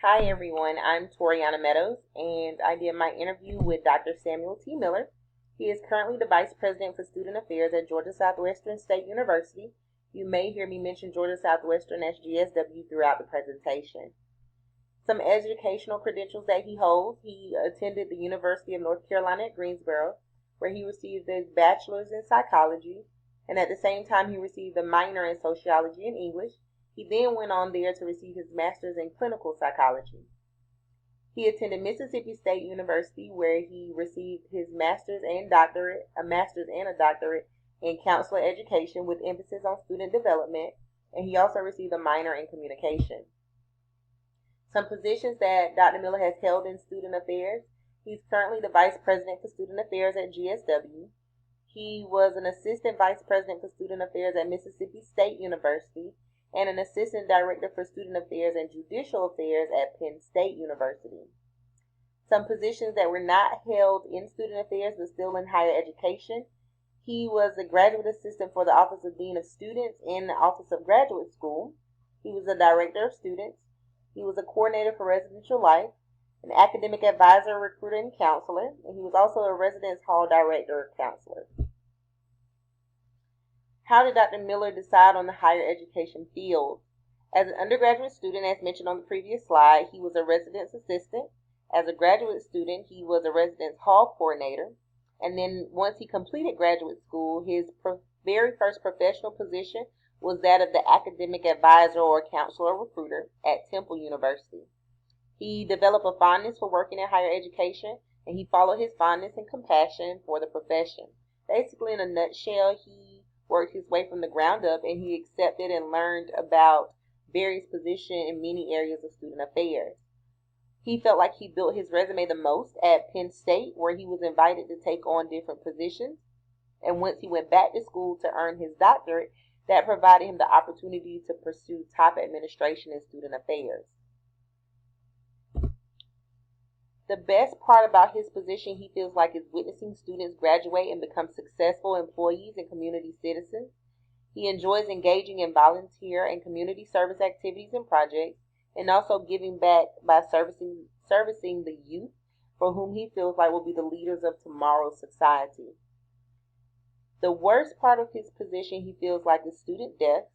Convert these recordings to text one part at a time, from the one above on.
Hi everyone, I'm Toriana Meadows, and I did my interview with Dr. Samuel T. Miller. He is currently the Vice President for Student Affairs at Georgia Southwestern State University. You may hear me mention Georgia Southwestern as GSW throughout the presentation. Some educational credentials that he holds: he attended the University of North Carolina at Greensboro, where he received his bachelor's in psychology, and at the same time he received a minor in sociology and English. He then went on there to receive his master's in clinical psychology. He attended Mississippi State University, where he received his master's and a doctorate in counselor education with emphasis on student development, and he also received a minor in communication. Some positions that Dr. Miller has held in student affairs: he's currently the Vice President for Student Affairs at GSW. He was an Assistant Vice President for Student Affairs at Mississippi State University and an Assistant Director for Student Affairs and Judicial Affairs at Penn State University. Some positions that were not held in student affairs but still in higher education: he was a graduate assistant for the Office of Dean of Students in the Office of Graduate School. He was a director of students. He was a coordinator for residential life, an academic advisor, recruiter, and counselor, and he was also a residence hall director counselor. How did Dr. Miller decide on the higher education field? As an undergraduate student, as mentioned on the previous slide, he was a residence assistant. As a graduate student, he was a residence hall coordinator. And then once he completed graduate school, his very first professional position was that of the academic advisor or counselor recruiter at Temple University. He developed a fondness for working in higher education, and he followed his fondness and compassion for the profession. Basically, in a nutshell, he worked his way from the ground up, and he accepted and learned about various positions in many areas of student affairs. He felt like he built his resume the most at Penn State, where he was invited to take on different positions. And once he went back to school to earn his doctorate, that provided him the opportunity to pursue top administration in student affairs. The best part about his position, he feels like, is witnessing students graduate and become successful employees and community citizens. He enjoys engaging in volunteer and community service activities and projects, and also giving back by servicing the youth, for whom he feels like will be the leaders of tomorrow's society. The worst part of his position, he feels like, is student death.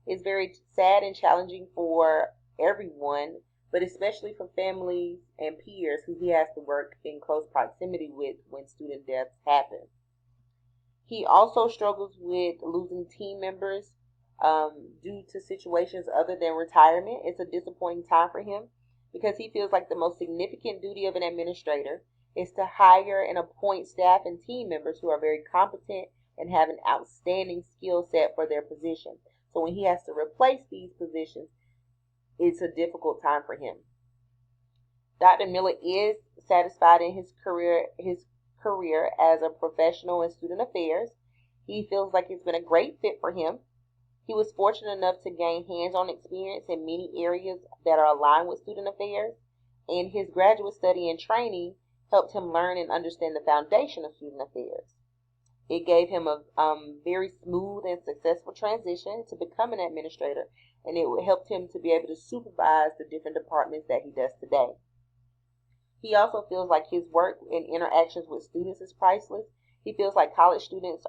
It's very sad and challenging for everyone, but especially for families and peers who he has to work in close proximity with when student deaths happen. He also struggles with losing team members due to situations other than retirement. It's a disappointing time for him because he feels like the most significant duty of an administrator is to hire and appoint staff and team members who are very competent and have an outstanding skill set for their position. So when he has to replace these positions, it's a difficult time for him. Dr. Miller is satisfied in his career as a professional in student affairs. He feels like it's been a great fit for him. He was fortunate enough to gain hands-on experience in many areas that are aligned with student affairs, and his graduate study and training helped him learn and understand the foundation of student affairs. It gave him a very smooth and successful transition to become an administrator, and it helped him to be able to supervise the different departments that he does today. He also feels like his work and interactions with students is priceless. He feels like college students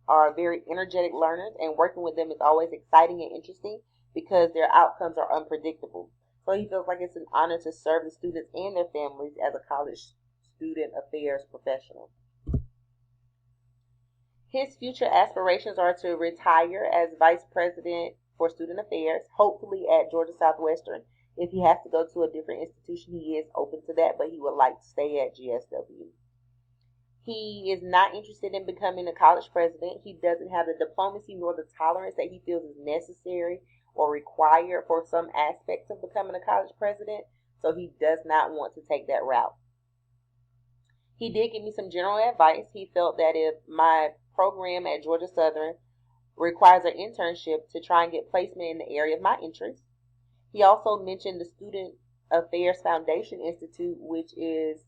are very energetic learners, and working with them is always exciting and interesting because their outcomes are unpredictable. So he feels like it's an honor to serve the students and their families as a college student affairs professional. His future aspirations are to retire as Vice President for Student Affairs, hopefully at Georgia Southwestern. If he has to go to a different institution, he is open to that, but he would like to stay at GSW. He is not interested in becoming a college president. He doesn't have the diplomacy nor the tolerance that he feels is necessary or required for some aspects of becoming a college president, so he does not want to take that route. He did give me some general advice. He felt that if my program at Georgia Southern requires an internship, to try and get placement in the area of my interest. He also mentioned the Student Affairs Foundation Institute, which is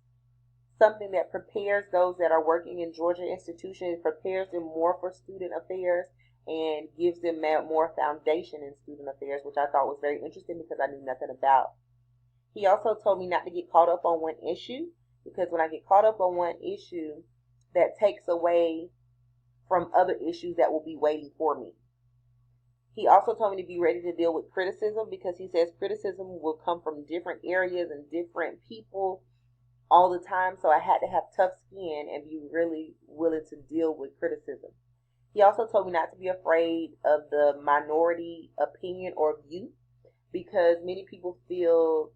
something that prepares those that are working in Georgia institutions. It prepares them more for student affairs and gives them more foundation in student affairs, which I thought was very interesting because I knew nothing about. He also told me not to get caught up on one issue, because when I get caught up on one issue, that takes away from other issues that will be waiting for me. He also told me to be ready to deal with criticism, because he says criticism will come from different areas and different people all the time. So I had to have tough skin and be really willing to deal with criticism. He also told me not to be afraid of the minority opinion or view, because many people feel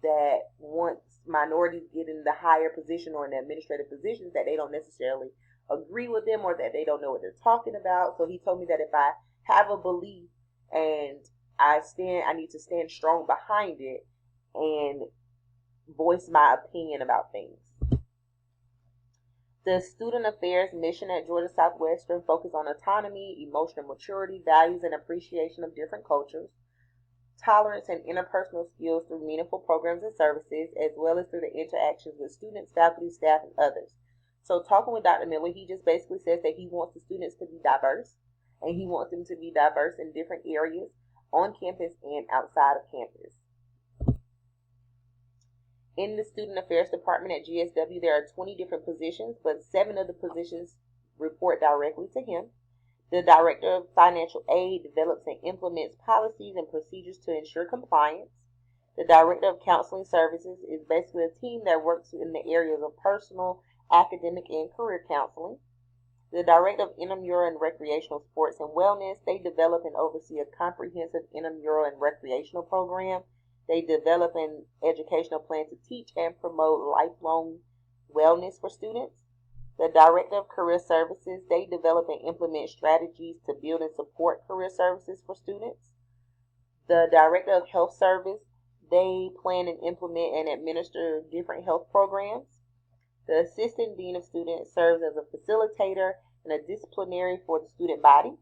that once minorities get in the higher position or in the administrative positions, that they don't necessarily agree with them, or that they don't know what they're talking about. So he told me that if I have a belief and I need to stand strong behind it and voice my opinion about things. The Student Affairs mission at Georgia Southwestern focuses on autonomy, emotional maturity, values, and appreciation of different cultures, tolerance, and interpersonal skills through meaningful programs and services, as well as through the interactions with students, faculty, staff, and others. So talking with Dr. Miller, he just basically says that he wants the students to be diverse, and he wants them to be diverse in different areas on campus and outside of campus. In the Student Affairs Department at GSW, there are 20 different positions, but 7 of the positions report directly to him. The Director of Financial Aid develops and implements policies and procedures to ensure compliance. The Director of Counseling Services is basically a team that works in the areas of personal, academic, and career counseling. The Director of Intramural and Recreational Sports and Wellness, they develop and oversee a comprehensive intramural and recreational program. They develop an educational plan to teach and promote lifelong wellness for students. The Director of Career Services, they develop and implement strategies to build and support career services for students. The Director of Health Service, they plan and implement and administer different health programs. The Assistant Dean of Students serves as a facilitator and a disciplinary for the student body,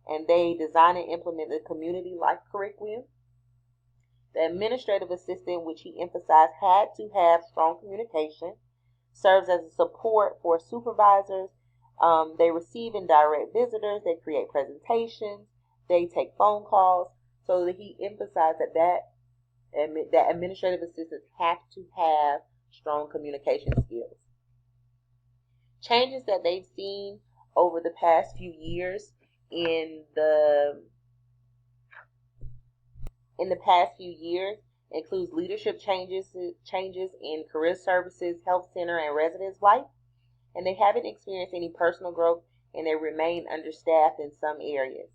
and they design and implement the community life curriculum. The administrative assistant, which he emphasized had to have strong communication, serves as a support for supervisors. They receive and direct visitors. They create presentations. They take phone calls. So that he emphasized that administrative assistants have to have strong communication skills. Changes that they've seen over the past few years includes leadership changes in career services, health center, and residence life, and they haven't experienced any personal growth, and they remain understaffed in some areas.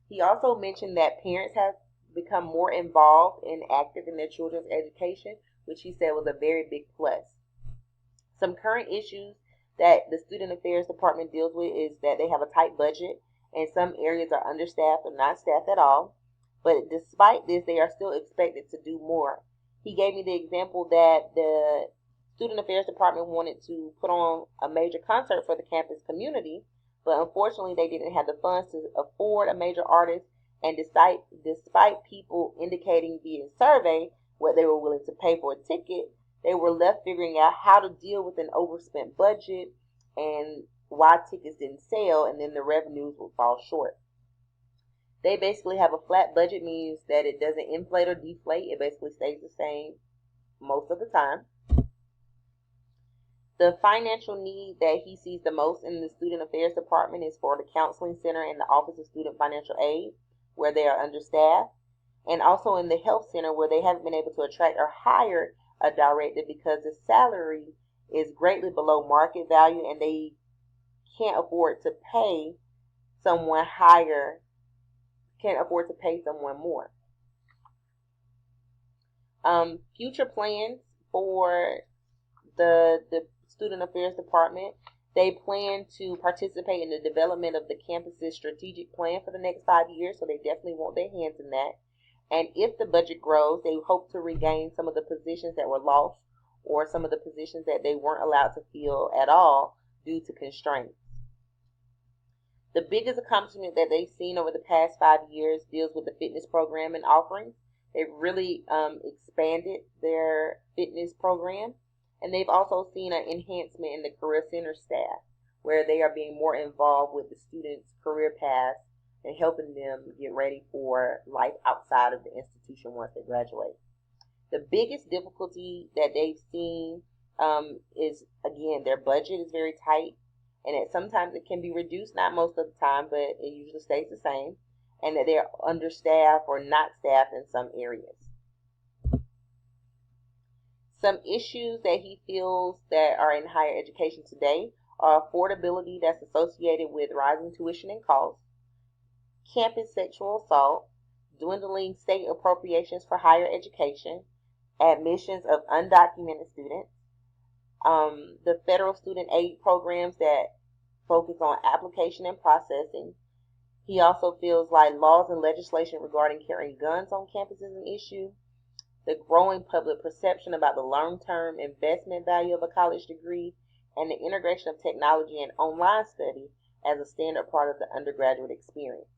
He also mentioned that parents have become more involved and active in their children's education, which he said was a very big plus. Some current issues that the Student Affairs Department deals with is that they have a tight budget, and some areas are understaffed or not staffed at all. But despite this, they are still expected to do more. He gave me the example that the Student Affairs Department wanted to put on a major concert for the campus community, but unfortunately they didn't have the funds to afford a major artist, and despite people indicating via survey what they were willing to pay for a ticket, they were left figuring out how to deal with an overspent budget and why tickets didn't sell, and then the revenues will fall short. They basically have a flat budget, means that it doesn't inflate or deflate. It basically stays the same most of the time. The financial need that he sees the most in the Student Affairs Department is for the Counseling Center and the Office of Student Financial Aid, where they are understaffed, and also in the Health Center, where they haven't been able to attract or hire a director because the salary is greatly below market value, and they can't afford to pay someone more. Future plans for the Student Affairs Department, they plan to participate in the development of the campus's strategic plan for the next 5 years, so they definitely want their hands in that. And if the budget grows, they hope to regain some of the positions that were lost, or some of the positions that they weren't allowed to fill at all due to constraints. The biggest accomplishment that they've seen over the past 5 years deals with the fitness program and offerings. They've really expanded their fitness program, and they've also seen an enhancement in the career center staff, where they are being more involved with the students' career paths and helping them get ready for life outside of the institution once they graduate. The biggest difficulty that they've seen is, again, their budget is very tight, and that sometimes it can be reduced, not most of the time, but it usually stays the same, and that they're understaffed or not staffed in some areas. Some issues that he feels that are in higher education today are affordability that's associated with rising tuition and costs, campus sexual assault, dwindling state appropriations for higher education, admissions of undocumented students, the federal student aid programs that focus on application and processing. He also feels like laws and legislation regarding carrying guns on campus is an issue. The growing public perception about the long-term investment value of a college degree, and the integration of technology and online study as a standard part of the undergraduate experience.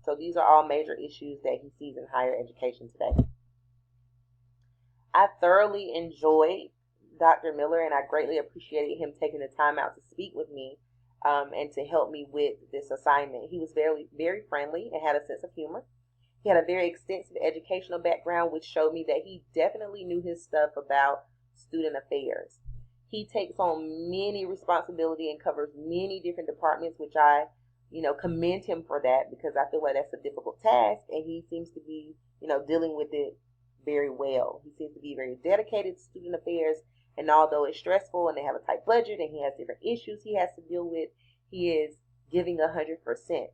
So these are all major issues that he sees in higher education today. I thoroughly enjoyed Dr. Miller, and I greatly appreciated him taking the time out to speak with me and to help me with this assignment. He was very, very friendly and had a sense of humor. He had a very extensive educational background, which showed me that he definitely knew his stuff about student affairs. He takes on many responsibility and covers many different departments, which I, commend him for that, because I feel like that's a difficult task, and he seems to be, dealing with it very well. He seems to be very dedicated to student affairs, and although it's stressful and they have a tight budget and he has different issues he has to deal with, he is giving 100%.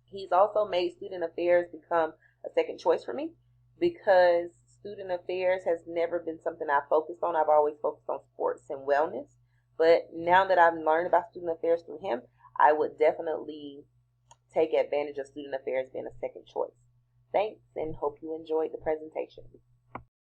He's also made student affairs become a second choice for me, because student affairs has never been something I focused on. I've always focused on sports and wellness. But now that I've learned about student affairs through him, I would definitely take advantage of student affairs being a second choice. Thanks, and hope you enjoyed the presentation.